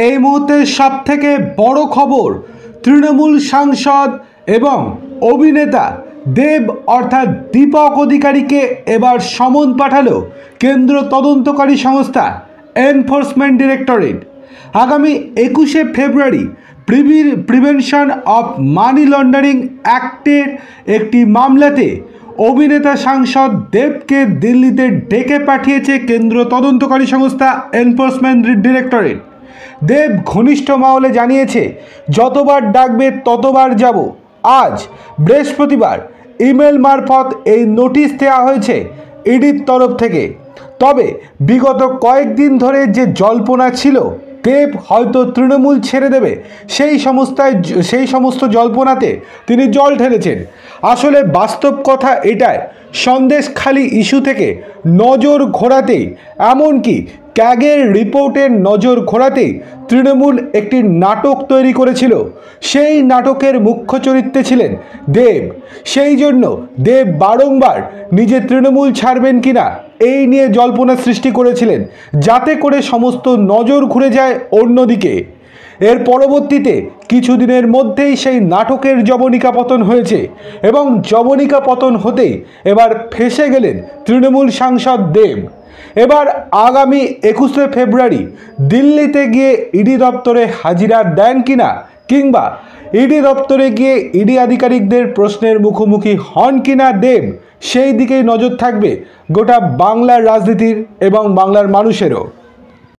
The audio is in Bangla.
এই মুহূর্তের সবথেকে বড় খবর, তৃণমূল সাংসদ এবং অভিনেতা দেব অর্থাৎ দীপক অধিকারীকে এবার সমন পাঠালো কেন্দ্র তদন্তকারী সংস্থা এনফোর্সমেন্ট ডিরেক্টরেট। আগামী 21শে ফেব্রুয়ারি প্রিভেনশন অফ মানি লন্ডারিং অ্যাক্টের একটি মামলাতে অভিনেতা সাংসদ দেবকে দিল্লিতে ডেকে পাঠিয়েছে কেন্দ্র তদন্তকারী সংস্থা এনফোর্সমেন্ট ডিরেক্টরেট। দেব ঘনিষ্ঠ মহলে জানিয়েছে, যতবার ডাকবে ততবার যাব। আজ বৃহস্পতিবার ইমেল মারফত এই নোটিশ দেওয়া হয়েছে ইডির তরফ থেকে। তবে বিগত কয়েকদিন ধরে যে জল্পনা ছিল দেব হয়তো তৃণমূল ছেড়ে দেবে, সেই সমস্ত জল্পনাতে তিনি জল ঢেলেছেন। আসলে বাস্তব কথা এটাই, সন্দেশখালি ইস্যু থেকে নজর ঘোরাতেই, এমনকি ক্যাগের রিপোর্টের নজর ঘোরাতেই তৃণমূল একটি নাটক তৈরি করেছিল। সেই নাটকের মুখ্য চরিত্রে ছিলেন দেব। সেই জন্য দেব বারংবার নিজে তৃণমূল ছাড়বেন কিনা এই নিয়ে জল্পনা সৃষ্টি করেছিলেন, যাতে করে সমস্ত নজর ঘুরে যায় অন্যদিকে। এর পরবর্তীতে কিছুদিনের মধ্যেই সেই নাটকের যবনিকা পতন হয়েছে এবং যবনিকা পতন হতেই এবার ফেঁসে গেলেন তৃণমূল সাংসদ দেব। এবার আগামী 21শে ফেব্রুয়ারি দিল্লিতে গিয়ে ইডি দপ্তরে হাজিরা দেন কিনা, কিংবা ইডি দপ্তরে গিয়ে ইডি আধিকারিকদের প্রশ্নের মুখোমুখি হন কিনা দেব, সেই দিকেই নজর থাকবে গোটা বাংলার রাজনীতির এবং বাংলার মানুষেরও।